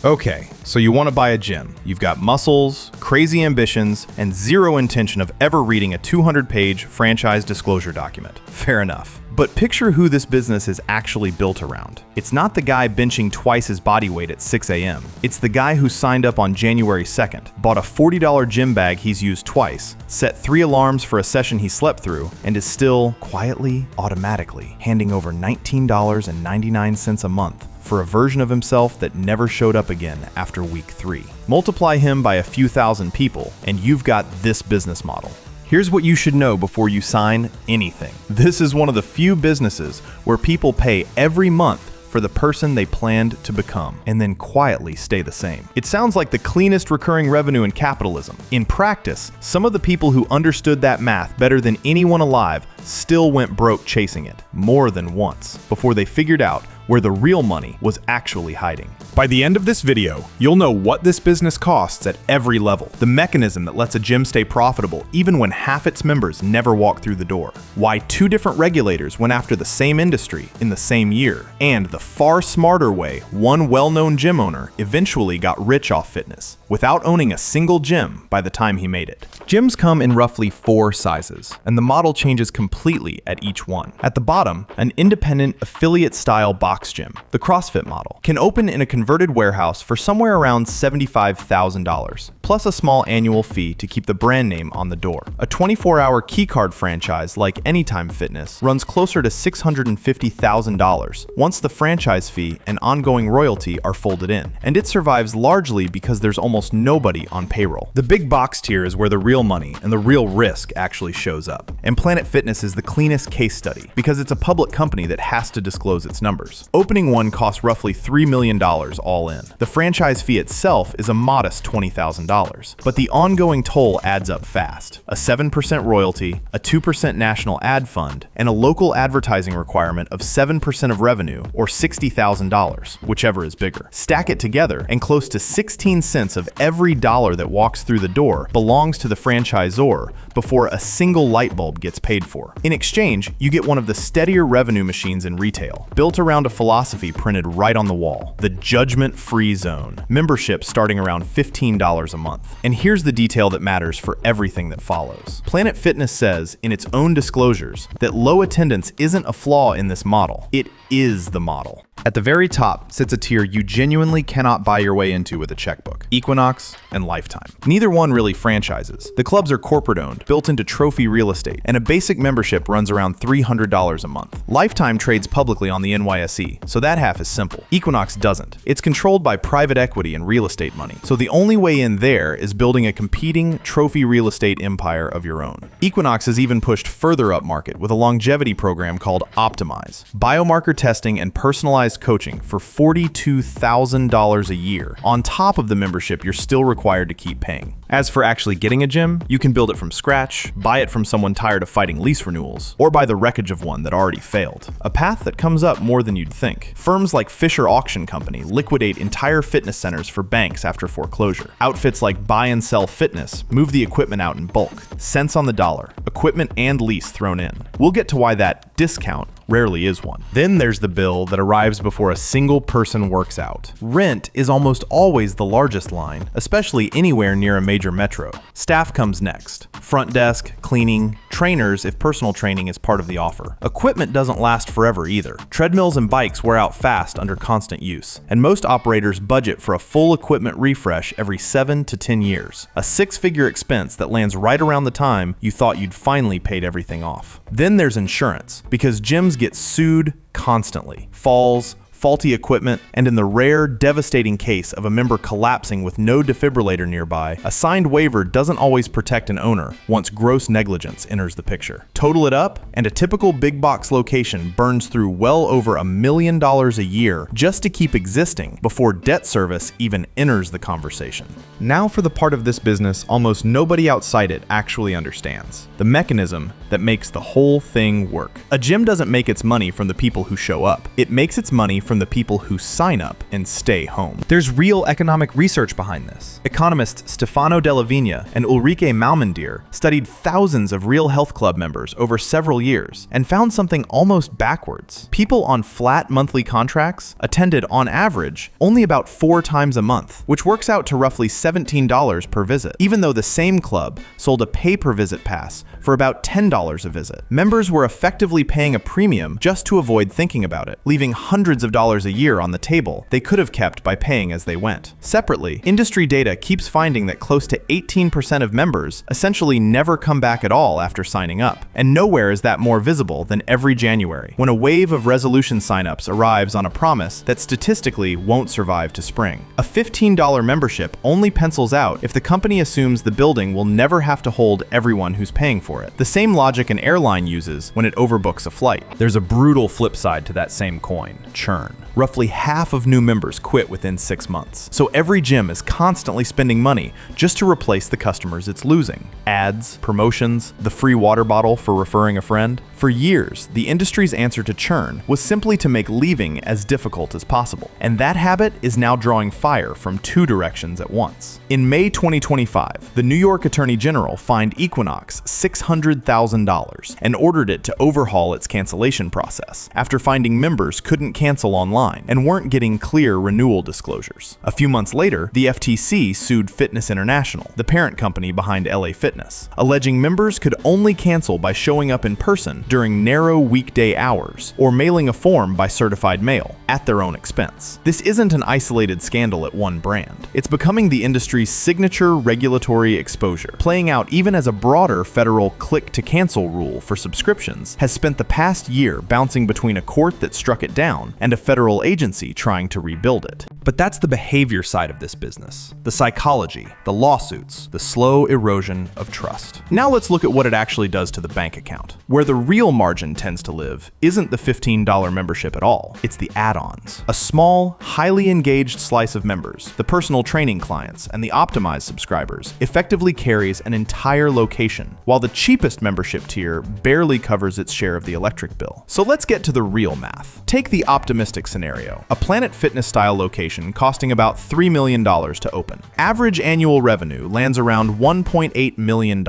Okay, so you want to buy a gym. You've got muscles, crazy ambitions, and zero intention of ever reading a 200-page franchise disclosure document. Fair enough. But picture who this business is actually built around. It's not the guy benching twice his body weight at 6 a.m. It's the guy who signed up on January 2nd, bought a $40 gym bag he's used twice, set 3 alarms for a session he slept through, and is still, quietly, automatically, handing over $19.99 a month for a version of himself that never showed up again after week 3. Multiply him by a few thousand people, and you've got this business model. Here's what you should know before you sign anything. This is one of the few businesses where people pay every month for the person they planned to become, and then quietly stay the same. It sounds like the cleanest recurring revenue in capitalism. In practice, some of the people who understood that math better than anyone alive still went broke chasing it, more than once, before they figured out where the real money was actually hiding. By the end of this video, you'll know what this business costs at every level, the mechanism that lets a gym stay profitable even when half its members never walk through the door, why 2 different regulators went after the same industry in the same year, and the far smarter way one well-known gym owner eventually got rich off fitness without owning a single gym by the time he made it. Gyms come in roughly 4 sizes, and the model changes completely at each one. At the bottom, an independent affiliate-style box gym, the CrossFit model, can open in a converted warehouse for somewhere around $75,000, plus a small annual fee to keep the brand name on the door. A 24-hour keycard franchise like Anytime Fitness runs closer to $650,000 once the franchise fee and ongoing royalty are folded in, and it survives largely because there's almost nobody on payroll. The big box tier is where the real money and the real risk actually shows up. And Planet Fitness is the cleanest case study because it's a public company that has to disclose its numbers. Opening one costs roughly $3 million all in. The franchise fee itself is a modest $20,000, but the ongoing toll adds up fast. A 7% royalty, a 2% national ad fund, and a local advertising requirement of 7% of revenue, or $60,000, whichever is bigger. Stack it together, and close to 16 cents of every dollar that walks through the door belongs to the franchisor before a single light bulb gets paid for. In exchange, you get one of the steadier revenue machines in retail, built around a philosophy printed right on the wall: the judgment-free zone. Membership starting around $15 a month. And here's the detail that matters for everything that follows. Planet Fitness says in its own disclosures that low attendance isn't a flaw in this model. It is the model. At the very top sits a tier you genuinely cannot buy your way into with a checkbook: Equinox and Lifetime. Neither one really franchises. The clubs are corporate-owned, built into trophy real estate, and a basic membership runs around $300 a month. Lifetime trades publicly on the NYSE, so that half is simple. Equinox doesn't. It's controlled by private equity and real estate money, so the only way in there is building a competing trophy real estate empire of your own. Equinox has even pushed further up market with a longevity program called Optimize, biomarker testing and personalized coaching for $42,000 a year, on top of the membership you're still required to keep paying. As for actually getting a gym, you can build it from scratch, buy it from someone tired of fighting lease renewals, or buy the wreckage of one that already failed. A path that comes up more than you'd think. Firms like Fisher Auction Company liquidate entire fitness centers for banks after foreclosure. Outfits like Buy and Sell Fitness move the equipment out in bulk, cents on the dollar, equipment and lease thrown in. We'll get to why that discount rarely is one. Then there's the bill that arrives before a single person works out. Rent is almost always the largest line, especially anywhere near a major metro. Staff comes next. Front desk, cleaning, trainers if personal training is part of the offer. Equipment doesn't last forever either. Treadmills and bikes wear out fast under constant use, and most operators budget for a full equipment refresh every 7 to 10 years. A 6-figure expense that lands right around the time you thought you'd finally paid everything off. Then there's insurance, because gyms get sued constantly. Falls, faulty equipment, and in the rare, devastating case of a member collapsing with no defibrillator nearby, a signed waiver doesn't always protect an owner once gross negligence enters the picture. Total it up, and a typical big box location burns through well over $1 million a year just to keep existing before debt service even enters the conversation. Now for the part of this business almost nobody outside it actually understands: the mechanism that makes the whole thing work. A gym doesn't make its money from the people who show up. It makes its money from the people who sign up and stay home. There's real economic research behind this. Economists Stefano Della Vigna and Ulrike Malmendier studied thousands of Real Health Club members over several years and found something almost backwards. People on flat monthly contracts attended, on average, only about 4 times a month, which works out to roughly $17 per visit, even though the same club sold a pay-per-visit pass for about $10 a visit. Members were effectively paying a premium just to avoid thinking about it, leaving hundreds of dollars a year on the table they could have kept by paying as they went. Separately, industry data keeps finding that close to 18% of members essentially never come back at all after signing up, and nowhere is that more visible than every January, when a wave of resolution signups arrives on a promise that statistically won't survive to spring. A $15 membership only pencils out if the company assumes the building will never have to hold everyone who's paying for it. The same logic an airline uses when it overbooks a flight. There's a brutal flip side to that same coin: churn. Roughly half of new members quit within 6 months. So every gym is constantly spending money just to replace the customers it's losing. Ads, promotions, the free water bottle for referring a friend. For years, the industry's answer to churn was simply to make leaving as difficult as possible. And that habit is now drawing fire from 2 directions at once. In May 2025, the New York Attorney General fined Equinox $600,000 and ordered it to overhaul its cancellation process after finding members couldn't cancel online and weren't getting clear renewal disclosures. A few months later, the FTC sued Fitness International, the parent company behind LA Fitness, alleging members could only cancel by showing up in person during narrow weekday hours or mailing a form by certified mail at their own expense. This isn't an isolated scandal at one brand. It's becoming the industry's signature regulatory exposure, playing out even as a broader federal click-to-cancel rule for subscriptions has spent the past year bouncing between a court that struck it down and a federal agency trying to rebuild it. But that's the behavior side of this business. The psychology, the lawsuits, the slow erosion of trust. Now let's look at what it actually does to the bank account. Where the real margin tends to live isn't the $15 membership at all. It's the add-ons. A small, highly engaged slice of members, the personal training clients and the optimized subscribers, effectively carries an entire location, while the cheapest membership tier barely covers its share of the electric bill. So let's get to the real math. Take the optimistic scenario, a Planet Fitness style location costing about $3 million to open. Average annual revenue lands around $1.8 million,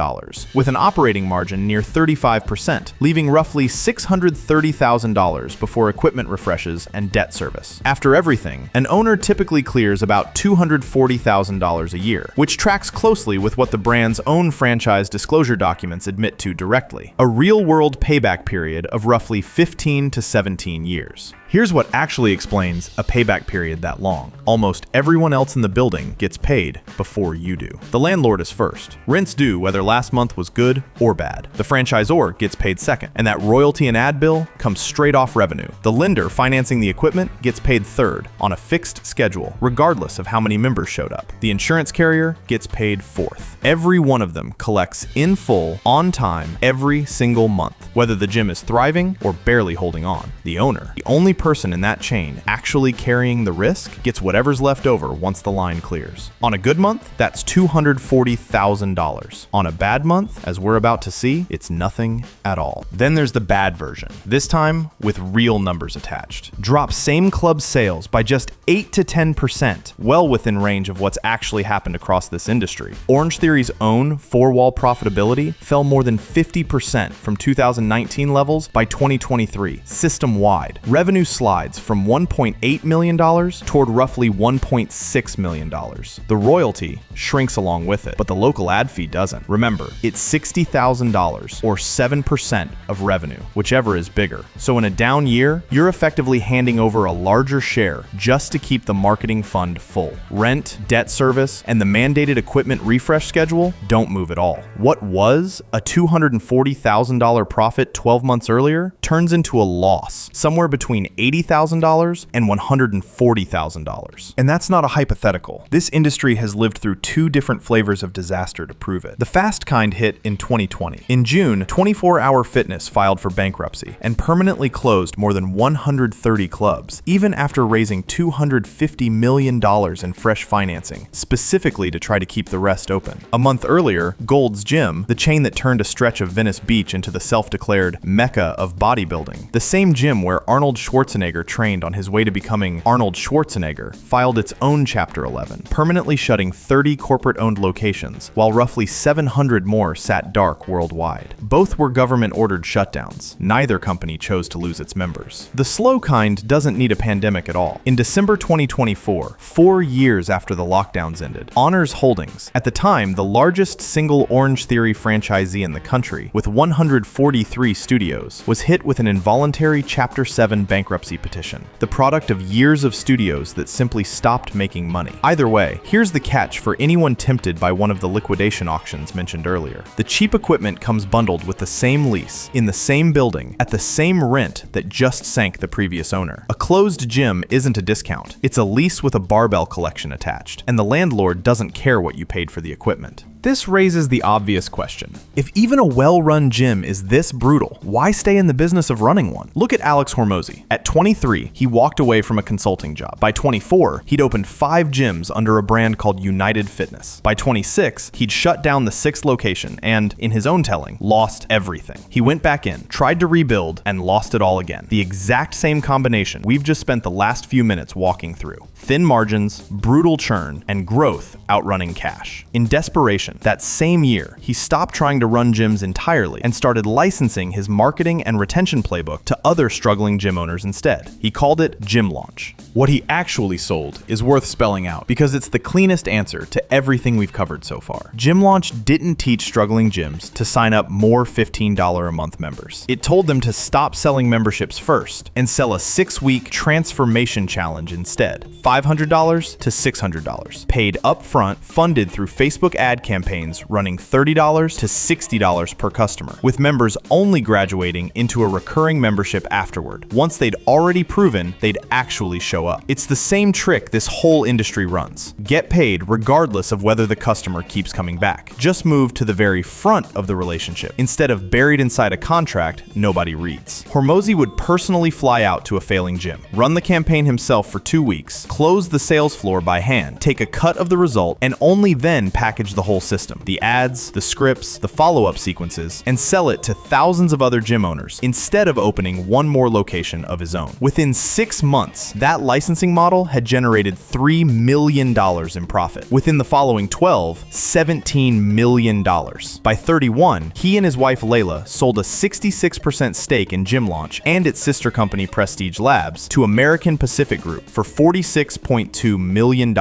with an operating margin near 35%, leaving roughly $630,000 before equipment refreshes and debt service. After everything, an owner typically clears about $240,000 a year, which tracks closely with what the brand's own franchise disclosure documents admit to directly: a real-world payback period of roughly 15 to 17 years. Here's what actually explains a payback period that long. Almost everyone else in the building gets paid before you do. The landlord is first. Rent's due whether last month was good or bad. The franchisor gets paid second, and that royalty and ad bill comes straight off revenue. The lender financing the equipment gets paid third on a fixed schedule, regardless of how many members showed up. The insurance carrier gets paid fourth. Every one of them collects in full, on time, every single month, whether the gym is thriving or barely holding on. The owner, the only person in that chain actually carrying the risk, gets whatever's left over once the line clears. On a good month, that's $240,000. On a bad month, as we're about to see, it's nothing at all. Then there's the bad version, this time with real numbers attached. Drop same club sales by just 8 to 10%, well within range of what's actually happened across this industry. Orange Theory's own four-wall profitability fell more than 50% from 2019 levels by 2023, system-wide. Revenue slides from $1.8 million toward roughly $1.6 million. The royalty shrinks along with it, but the local ad fee doesn't. Remember, it's $60,000 or 7% of revenue, whichever is bigger. So in a down year, you're effectively handing over a larger share just to keep the marketing fund full. Rent, debt service, and the mandated equipment refresh schedule don't move at all. What was a $240,000 profit 12 months earlier turns into a loss, somewhere between $80,000 and $140,000. And that's not a hypothetical. This industry has lived through 2 different flavors of disaster to prove it. The fast kind hit in 2020. In June, 24 Hour Fitness filed for bankruptcy and permanently closed more than 130 clubs, even after raising $250 million in fresh financing, specifically to try to keep the rest open. A month earlier, Gold's Gym, the chain that turned a stretch of Venice Beach into the self-declared mecca of bodybuilding, the same gym where Arnold Schwarzenegger Schwarzenegger trained on his way to becoming Arnold Schwarzenegger, filed its own Chapter 11, permanently shutting 30 corporate-owned locations, while roughly 700 more sat dark worldwide. Both were government-ordered shutdowns. Neither company chose to lose its members. The slow kind doesn't need a pandemic at all. In December 2024, 4 years after the lockdowns ended, Honors Holdings, at the time the largest single Orange Theory franchisee in the country, with 143 studios, was hit with an involuntary Chapter 7 bankruptcy petition, the product of years of studios that simply stopped making money. Either way, here's the catch for anyone tempted by one of the liquidation auctions mentioned earlier. The cheap equipment comes bundled with the same lease, in the same building, at the same rent that just sank the previous owner. A closed gym isn't a discount. It's a lease with a barbell collection attached, and the landlord doesn't care what you paid for the equipment. This raises the obvious question. If even a well-run gym is this brutal, why stay in the business of running one? Look at Alex Hormozi. At 23, he walked away from a consulting job. By 24, he'd opened 5 gyms under a brand called United Fitness. By 26, he'd shut down the 6th location and, in his own telling, lost everything. He went back in, tried to rebuild, and lost it all again. The exact same combination we've just spent the last few minutes walking through. Thin margins, brutal churn, and growth outrunning cash. In desperation, that same year, he stopped trying to run gyms entirely and started licensing his marketing and retention playbook to other struggling gym owners instead. He called it Gym Launch. What he actually sold is worth spelling out because it's the cleanest answer to everything we've covered so far. Gym Launch didn't teach struggling gyms to sign up more $15 a month members. It told them to stop selling memberships first and sell a 6-week transformation challenge instead. $500 to $600, paid upfront, funded through Facebook ad campaigns running $30 to $60 per customer, with members only graduating into a recurring membership afterward, once they'd already proven they'd actually show up. It's the same trick this whole industry runs. Get paid regardless of whether the customer keeps coming back. Just move to the very front of the relationship, instead of buried inside a contract nobody reads. Hormozi would personally fly out to a failing gym, run the campaign himself for 2 weeks, close the sales floor by hand, take a cut of the result, and only then package the whole system, the ads, the scripts, the follow-up sequences, and sell it to thousands of other gym owners instead of opening one more location of his own. Within 6 months, that licensing model had generated $3 million in profit. Within the following 12, $17 million. By 31, he and his wife Layla sold a 66% stake in Gym Launch and its sister company Prestige Labs to American Pacific Group for $46.2 million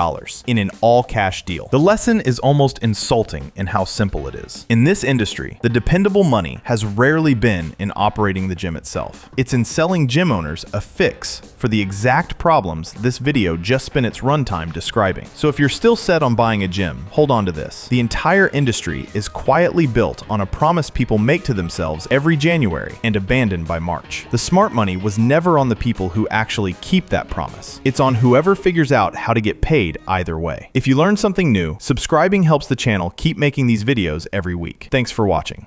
in an all-cash deal. The lesson is almost insulting in how simple it is. In this industry, the dependable money has rarely been in operating the gym itself. It's in selling gym owners a fix for the exact problems this video just spent its runtime describing. So if you're still set on buying a gym, hold on to this. The entire industry is quietly built on a promise people make to themselves every January and abandon by March. The smart money was never on the people who actually keep that promise. It's on whoever figures out how to get paid either way. If you learned something new, subscribing helps the channel keep making these videos every week. Thanks for watching.